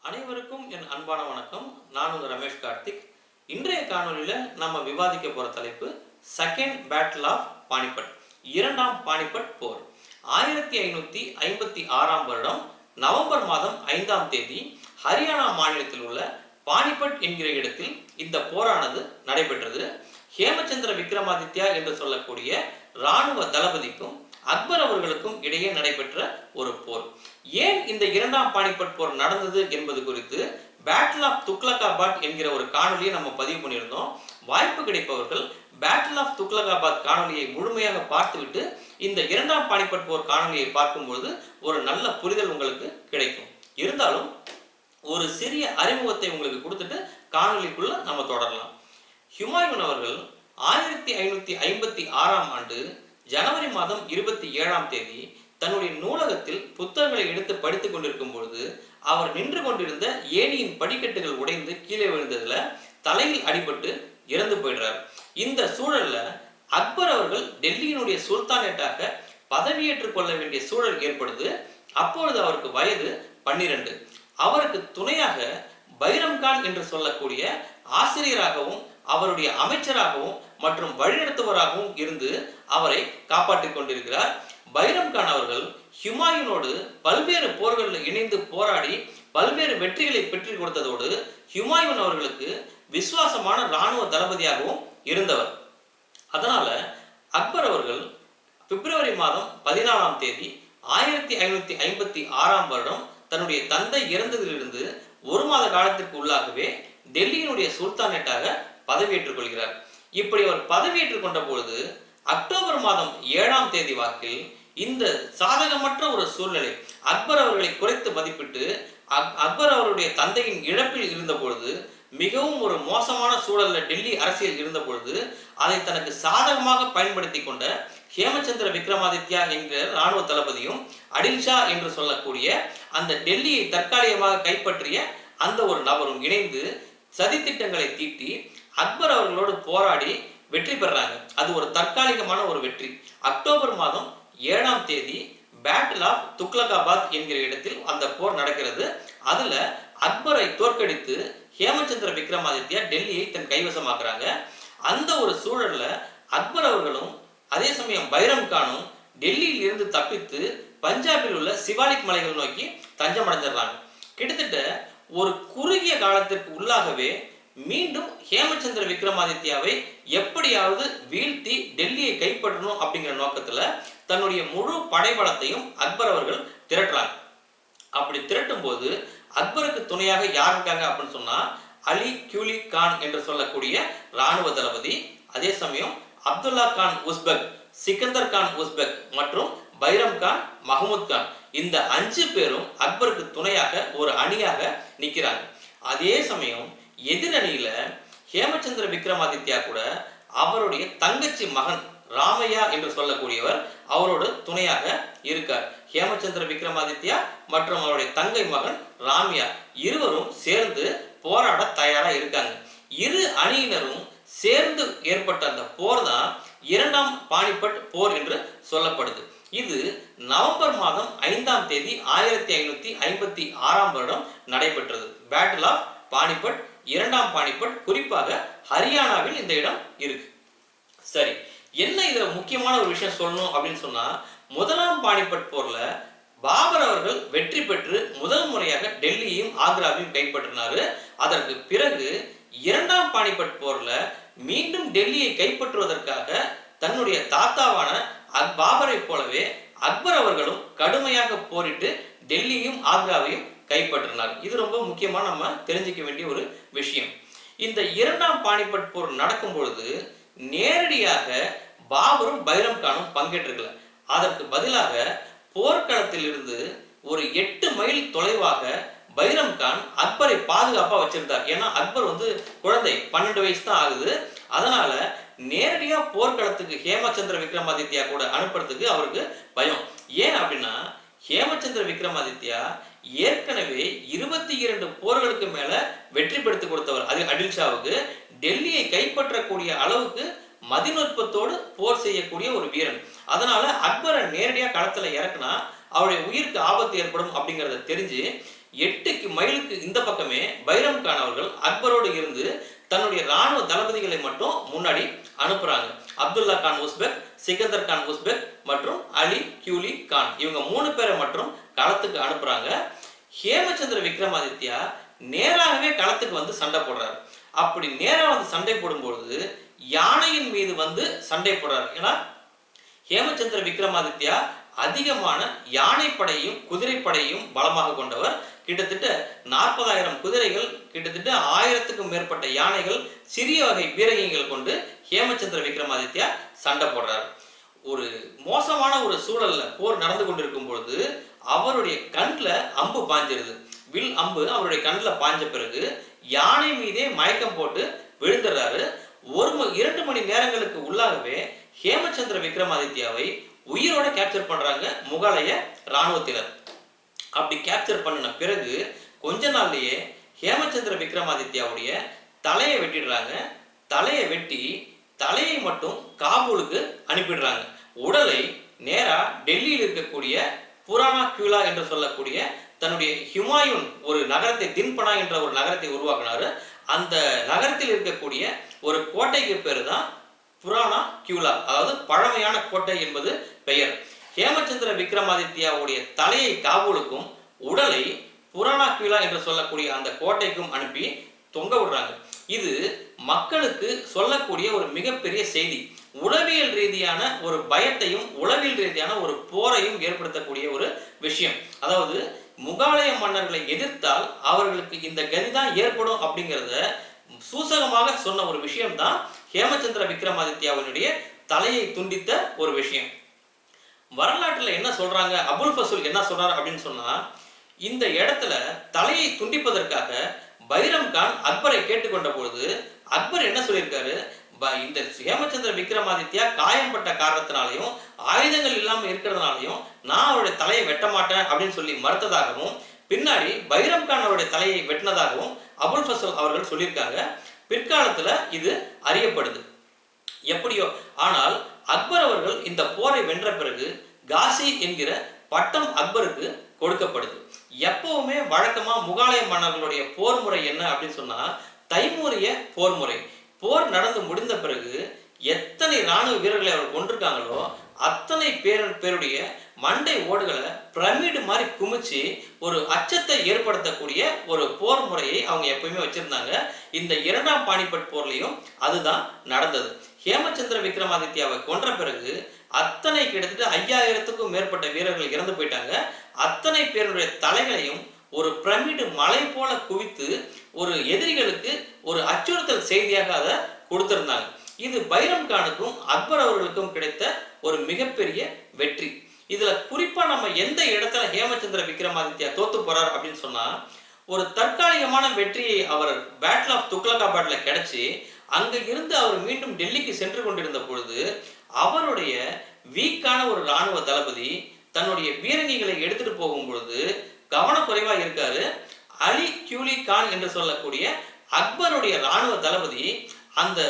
அனைவருக்கும் என் அன்பான வணக்கம். நான் உங்கள் ரமேஷ் கார்த்திக். இன்றைய காணொலியில் நம்ம விவாதிக்க போகிற தலைப்பு செகண்ட் பேட்டில் ஆஃப் பானிபட், இரண்டாம் பானிபட் போர். 1556ஆம் வருடம் நவம்பர் மாதம் 5ஆம் தேதி ஹரியானா மாநிலத்தில் உள்ள பானிபட் என்கிற இடத்தில் இந்த போரானது நடைபெற்றது. ஹேமச்சந்திர விக்ரமாதித்யா என்று சொல்லக்கூடிய இராணுவ தளபதிக்கும் அக்பர் அவர்களுக்கும் இடையே நடைபெற்ற ஒரு போர். ஏன் இந்த இரண்டாம் பானிபட் போர் நடந்தது என்பது குறித்து பேட்டில் ஆஃப் துக்லகாபாத் என்கிற ஒரு காணொலியை நம்ம பதிவு பண்ணியிருந்தோம். வாய்ப்பு கிடைப்பவர்கள் பேட்டில் ஆஃப் துக்லகாபாத் காணொலியை முழுமையாக பார்த்துவிட்டு இந்த இரண்டாம் பானிபட் போர் காணொலியை பார்க்கும்பொழுது ஒரு நல்ல புரிதல் உங்களுக்கு கிடைக்கும். இருந்தாலும் ஒரு சிறிய அறிமுகத்தை உங்களுக்கு கொடுத்துட்டு காணொலிக்குள்ள நம்ம தொடரலாம். ஹுமாயூன் அவர்கள் 1556ஆம் ஆண்டு ஜனவரி மாதம் 27ஆம் தேதி தன்னுடைய நூலகத்தில் புத்தகங்களை எடுத்து படித்துக் கொண்டிருக்கும் பொழுது அவர் நின்று கொண்டிருந்த ஏணியின் படிக்கட்டுகள் உடைந்து கீழே விழுந்ததுல தலையில் அடிபட்டு இறந்து போயிடுறார். இந்த சூழல்ல அக்பர் அவர்கள் டெல்லியினுடைய சுல்தானேட்டாக பதவியேற்றுக் கொள்ள வேண்டிய சூழல் ஏற்படுது. அப்பொழுது அவருக்கு வயது 12. அவருக்கு துணையாக பைரம் கான் என்று சொல்லக்கூடிய ஆசிரியராகவும் அவருடைய அமைச்சராகவும் மற்றும் வழிநடத்துவராகவும் இருந்து அவரை காப்பாற்றிக் கொண்டிருக்கிறார். பைரம் கான் அவர்கள் ஹுமாயூனோடு பல்வேறு போர்களில் இணைந்து போராடி பல்வேறு வெற்றிகளை பெற்றுக் கொடுத்ததோடு ஹுமாயூன் அவர்களுக்கு விசுவாசமான இராணுவ தளபதியாகவும் இருந்தவர். அதனால அக்பர் அவர்கள் பிப்ரவரி மாதம் 14ஆம் தேதி 1556ஆம் வருடம் தன்னுடைய தந்தை இறந்ததிலிருந்து ஒரு மாத காலத்திற்கு உள்ளாகவே டெல்லியினுடைய சுல்தானேட்டாக பதவியேற்றுக் கொள்கிறார். இப்படி அவர் பதவியேற்றுக் கொண்ட பொழுது அக்டோபர் மாதம் 7ஆம் தேதி வாக்கில் இந்த சாதகமற்ற ஒரு சூழ்நிலை அக்பர் அவர்களை குறைத்து மதிப்பிட்டு அக்பர் அவருடைய தந்தையின் இழப்பில் இருந்த பொழுது மிகவும் ஒரு மோசமான சூழல்ல டெல்லி அரசியல் இருந்த பொழுது அதை தனக்கு சாதகமாக பயன்படுத்தி கொண்ட ஹேமச்சந்திர விக்ரமாதித்யா என்கிற இராணுவ தளபதியும் அடில்ஷா என்று சொல்லக்கூடிய அந்த டெல்லியை தற்காலிகமாக கைப்பற்றிய அந்த ஒரு நபரும் இணைந்து சதித்திட்டங்களை தீட்டி அக்பர் அவர்களோடு போராடி வெற்றி பெறாங்க. அது ஒரு தற்காலிகமான ஒரு வெற்றி. அக்டோபர் மாதம் 7ஆம் தேதி பேட்டில் ஆஃப் துக்லகாபாத் என்கிற இடத்தில் அந்த போர் நடக்கிறது. அதுல அக்பரை தோற்கடித்து ஹேமச்சந்திர விக்ரமாதித்யா டெல்லியை தன் கைவசமாக்குறாங்க. அந்த ஒரு சூழல்ல அக்பர் அவர்களும் அதே சமயம் பைரம் கானும் டெல்லியில் இருந்து தப்பித்து பஞ்சாபில் உள்ள சிவாலிக் மலைகள் நோக்கி தஞ்சம் அடைஞ்சிடறாங்க. கிட்டத்தட்ட ஒரு குறுகிய காலத்திற்கு உள்ளாகவே மீண்டும் ஹேமச்சந்திர விக்ரமாதித்யாவை எப்படியாவது வீழ்த்தி டெல்லியை கைப்பற்றணும் அப்படிங்கிற நோக்கத்துல தன்னுடைய முழு படைபலத்தையும் அக்பர் அவர்கள் திரட்டுறாங்க. அப்படி திரட்டும் போது அக்பருக்கு துணையாக யார் இருக்காங்க அப்படின்னு சொன்னா அலி குலி கான் என்று சொல்லக்கூடிய இராணுவ தளபதி, அதே சமயம் அப்துல்லா கான் உஸ்பெக், சிக்கந்தர் கான் உஸ்பெக் மற்றும் பைரம் கான், மஹமூத் கான், இந்த 5 பேரும் அக்பருக்கு துணையாக ஒரு அணியாக நிற்கிறாங்க. அதே சமயம் எதிரணியில ஹேமச்சந்திர விக்ரமாதித்யா கூட அவருடைய தங்கச்சி மகன் ராமையா என்று சொல்லக்கூடியவர் அவரோட துணையாக இருக்கார். ஹேமச்சந்திர விக்ரமாதித்யா மற்றும் அவருடைய தங்கை மகன் ராமியா இருவரும் சேர்ந்து போராட தயாரா இருக்காங்க. இரு அணியினரும் சேர்ந்து ஏற்பட்ட அந்த போர் தான் இரண்டாம் பானிபட் போர் என்று சொல்லப்படுது. இது நவம்பர் மாதம் 5ஆம் தேதி 1556ஆம் வருடம் நடைபெற்றது. பேட்டில் ஆஃப் பானிபட், இரண்டாம் பானிபட், குறிப்பாக ஹரியானாவில் இந்த இடம் இருக்கு. சரி, என்ன இதுல முக்கியமான ஒரு விஷயம் சொல்லணும் அப்படின்னு சொன்னா, முதலாம் பானிபட் போர்ல பாபர் அவர்கள் வெற்றி பெற்று முதல் முறையாக டெல்லியையும் ஆக்ராவையும் கைப்பற்றினாரு. அதற்கு பிறகு இரண்டாம் பானிபட் போர்ல மீண்டும் டெல்லியை கைப்பற்றுவதற்காக தன்னுடைய தாத்தாவான பாபரை போலவே அக்பர் அவர்களும் கடுமையாக போரிட்டு டெல்லியும் ஆக்ராவையும் கைப்பற்றினார். இது ரொம்ப முக்கியமா நம்ம தெரிஞ்சுக்க வேண்டிய ஒரு விஷயம். இந்த இரண்டாம் பானிபட் போர் நடக்கும் பொழுது நேரடியாக பாபரும் பைரம் கானும் பங்கேற்றுக்கல. அதற்கு பதிலாக போர்க்களத்தில் இருந்து ஒரு 8 மைல் தொலைவாக பைரம் கான் அக்பரை பாதுகாப்பா வச்சிருந்தார். ஏன்னா அக்பர் குழந்தை, 12 வயசு தான் ஆகுது. அதனால நேரடியா போர்க்களத்துக்கு ஹேமச்சந்திர விக்ரமாதித்யா கூட அனுப்புறதுக்கு அவருக்கு பயம். ஏன் அப்படின்னா ஹேமச்சந்திர விக்ரமாதித்யா ஏற்கனவே 22 போர்களுக்கு மேல வெற்றி பெற்று கொடுத்தவர். அது அடில்ஷாவுக்கு டெல்லியை கைப்பற்றக்கூடிய அளவுக்கு மதிநுட்பத்தோடு போர் செய்யக்கூடிய ஒரு வீரன். அதனால அக்பரை நேரடியா களத்துல இறக்குனா அவருடைய உயிருக்கு ஆபத்து ஏற்படும் அப்படிங்கறத தெரிஞ்சு 8 மைலுக்கு இந்த பக்கமே பைரம் கான் அவர்கள் அக்பரோடு இருந்து தன்னுடைய ராணுவ தளபதிகளை மட்டும் முன்னாடி அனுப்புறாங்க. அப்துல்லா கான் உஸ்பெக், சிகந்தர் கான் உஸ்பெக் மற்றும் அலி கியூலி கான் இவங்க 3 பேரை மட்டும் களத்துக்கு அனுப்புறாங்க. ஹேமச்சந்திர விக்ரமாதித்யா நேராகவே களத்துக்கு வந்து சண்டை போடுறாரு. அப்படி நேரா வந்து சண்டை போடும்பொழுது யானையின் மீது வந்து சண்டை போடுறாரு. ஏன்னா ஹேமச்சந்திர விக்ரமாதித்யா அதிகமான யானைப்படையும் குதிரைப்படையும் பலமாக கொண்டவர். கிட்டத்தட்ட 40,000 குதிரைகள், கிட்டத்தட்ட 1000க்கும் மேற்பட்ட யானைகள், சிறிய வகை பீரங்கிகள் கொண்டு ஹேமச்சந்திர விக்ரமாதித்யா சண்டை போடுறார். ஒரு மோசமான ஒரு சூழல்ல போர் நடந்து கொண்டிருக்கும் பொழுது அவருடைய கண்ணில் அம்பு பாஞ்சிருது. வில் அம்பு அவருடைய கண்ணில் பாஞ்ச பிறகு யானை மீதே மயக்கம் போட்டு விழுந்துடுறாரு. 2 மணி நேரங்களுக்கு உள்ளாகவே ஹேமச்சந்திர விக்ரமாதித்யாவை உயிரோட கேப்சர் பண்றாங்க முகலாய ராணுவத்தினர். அப்படி கேப்சர் பண்ணின பிறகு கொஞ்ச நாள்லயே ஹேமச்சந்திர விக்ரமாதித்யாவுடைய தலையை வெட்டிடுறாங்க. தலையை வெட்டி தலையை மட்டும் காபூலுக்கு அனுப்பிடுறாங்க. உடலை நேரா டெல்லியில் இருக்கக்கூடிய புராணா கியூலா என்று சொல்லக்கூடிய தன்னுடைய ஹுமாயூன் ஒரு நகரத்தை, தின்பனா என்ற ஒரு நகரத்தை உருவாக்கினாரு. அந்த நகரத்தில் இருக்கக்கூடிய ஒரு கோட்டைக்கு பேர் தான் புராணா கியூலா, அதாவது பழமையான கோட்டை என்பது பெயர். ஹேமச்சந்திர விக்ரமாதித்யாவுடைய தலையை காபூலுக்கும் உடலை புராணா கியூலா என்று சொல்லக்கூடிய அந்த கோட்டைக்கும் அனுப்பி தொங்க விடுறாங்க. இது மக்களுக்கு சொல்லக்கூடிய ஒரு மிகப்பெரிய செய்தி. உளவியல் ரீதியான ஒரு பயத்தையும் உளவியல் ரீதியான ஒரு போரையும் ஏற்படுத்தக்கூடிய ஒரு விஷயம். அதாவது முகாலய மன்னர்களை எதிர்த்தால் அவர்களுக்கு இந்த கதிதான் ஏற்படும் அப்படிங்கிறத சூசகமாக சொன்ன ஒரு விஷயம் தான் ஹேமச்சந்திர விக்ரமாதித்யாவினுடைய தலையை துண்டித்த ஒரு விஷயம். வரலாற்றில் என்ன சொல்றாங்க, அபுல் ஃபசூல் என்ன சொல்றாரு அப்படின்னு சொன்னா, இந்த இடத்துல தலையை துண்டிப்பதற்காக பைரம் கான் அக்பரை கேட்டுக்கொண்ட பொழுது அக்பர் என்ன சொல்லியிருக்காரு, இந்த ஹேமச்சந்திர விக்ரமாதித்யா காயம்பட்ட காரணத்தினாலையும் ஆயுதங்கள் இல்லாமல் இருக்கிறதுனாலையும் நான் அவருடைய தலையை வெட்ட மாட்டேன் அப்படின்னு சொல்லி மறுத்ததாகவும், பின்னாடி பைரம் கான் அவருடைய தலையை வெட்டினதாகவும் அபுல் ஃபசல் அவர்கள் சொல்லியிருக்காங்க. பிற்காலத்துல இது அறியப்படுது. எப்படியோ ஆனால் அக்பர் அவர்கள் இந்த போரை வென்ற பிறகு காசி என்கிற பட்டம் அக்பருக்கு கொடுக்கப்படுது. எப்பவுமே வழக்கமா முகாலய மன்னர்களுடைய போர் முறை என்ன அப்படின்னு சொன்னா தைமூரிய போர் முறை. போர் நடந்து முடிந்த பிறகு எத்தனை ராணுவ வீரர்களை அவர் கொண்டிருக்காங்களோ அத்தனை பேருடைய மண்டை ஓடுகளை பிரமிடு மாதிரி குமிச்சு ஒரு அச்சத்தை ஏற்படுத்தக்கூடிய ஒரு போர் முறையை அவங்க எப்பயுமே வச்சிருந்தாங்க. இந்த 2ஆம் பானிபட் போர்லையும் அதுதான் நடந்தது. ஹேமச்சந்திர விக்ரமாதித்யாவை கொன்ற பிறகு அத்தனை கிட்டத்தட்ட 5000க்கும் மேற்பட்ட வீரர்கள் இறந்து போயிட்டாங்க. அத்தனை பேருடைய தலைகளையும் ஒரு பிரமிடு மலை போல குவித்து ஒரு எதிரிகளுக்கு ஒரு அச்சுறுத்தல் செய்தியாக அதை கொடுத்திருந்தாங்க. இது பைரம் கானுக்கும் அக்பர் அவர்களுக்கும் கிடைத்த ஒரு மிகப்பெரிய வெற்றி. இதுல குறிப்பா நம்ம எந்த இடத்துல ஹேமச்சந்திர விக்ரமாதித்யா தோத்து போறார் அப்படின்னு சொன்னா, ஒரு தற்காலிகமான வெற்றியை அவர் பேட்டில் ஆஃப் துக்லகாபாத்ல கிடைச்சி அங்க இருந்து அவர் மீண்டும் டெல்லிக்கு சென்று கொண்டிருந்த பொழுது அவருடைய வீக்கான ஒரு ராணுவ தளபதி தன்னுடைய பீரங்கிகளை எடுத்துட்டு போகும் பொழுது கவனக்குறைவா இருக்காரு. அலி கியூலி கான் என்று சொல்லக்கூடிய அக்பருடைய ராணுவ தளபதி அந்த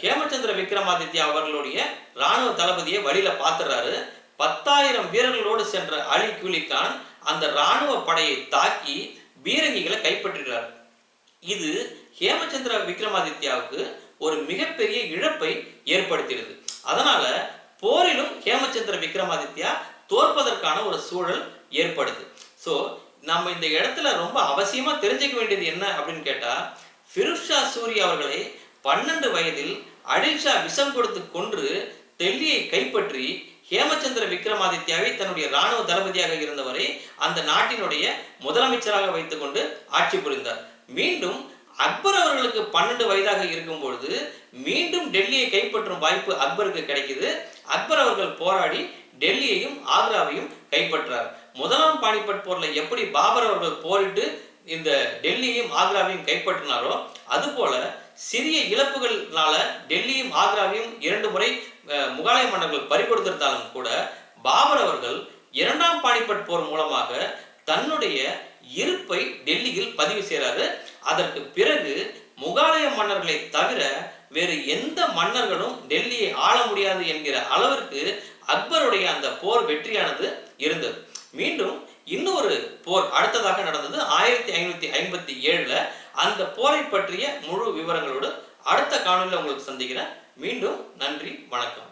ஹேமச்சந்திர விக்ரமாதித்யா அவர்களுடைய ராணுவ தளபதியை வழியில பார்த்துறாரு. 10,000 வீரர்களோடு சென்ற அலி கியூலி கான் அந்த ராணுவ படையை தாக்கி பீரங்கிகளை கைப்பற்றுகிறார். இது ஹேமச்சந்திர விக்ரமாதித்யாவுக்கு ஒரு மிகப்பெரிய இழப்பை ஏற்படுத்தியது. அதனால போரிலும் ஹேமச்சந்திர விக்ரமாதித்யா தோற்பதற்கான ஒரு சூழல் ஏற்படுது. ஸோ நம்ம இந்த இடத்துல ரொம்ப அவசியமா தெரிஞ்சுக்க வேண்டியது என்ன அப்படின்னு கேட்டா, ஃபிரோஸ் ஷா சூரி அவர்களை 12 வயதில் அடில் ஷா விஷம் கொடுத்து கொன்று டெல்லியை கைப்பற்றி ஹேமச்சந்திர விக்ரமாதித்யாவை தன்னுடைய ராணுவ தளபதியாக இருந்தவரை அந்த நாட்டினுடைய முதலமைச்சராக வைத்துக் கொண்டு ஆட்சி புரிந்தார். மீண்டும் அக்பர் அவர்களுக்கு 12 வயதாக இருக்கும் பொழுது மீண்டும் டெல்லியை கைப்பற்றும் வாய்ப்பு அக்பருக்கு கிடைக்குது. அக்பர் அவர்கள் போராடி டெல்லியையும் ஆக்ராவையும் கைப்பற்றார். 1ஆம் பானிபட் போர்ல எப்படி பாபர் அவர்கள் போரிட்டு இந்த டெல்லியையும் ஆக்ராவையும் கைப்பற்றினாரோ அதுபோல சிறிய இழப்புகளால டெல்லியும் ஆக்ராவையும் 2 முறை முகாலய மன்னர்கள் பறிகொடுத்திருந்தாலும் கூட பாபர் அவர்கள் 2ஆம் பானிபட் போர் மூலமாக தன்னுடைய இருப்பை டெல்லியில் பதிவு செய்கிறாரு. அதற்கு பிறகு முகாலய மன்னர்களை தவிர வேறு எந்த மன்னர்களும் டெல்லியை ஆள முடியாது என்கிற அளவிற்கு அக்பருடைய அந்த போர் வெற்றியானது இருந்தது. மீண்டும் இன்னொரு போர் அடுத்ததாக நடந்தது 1557. அந்த போரை பற்றிய முழு விவரங்களோடு அடுத்த காணொலியில் உங்களுக்கு சந்திக்கிறேன். மீண்டும் நன்றி, வணக்கம்.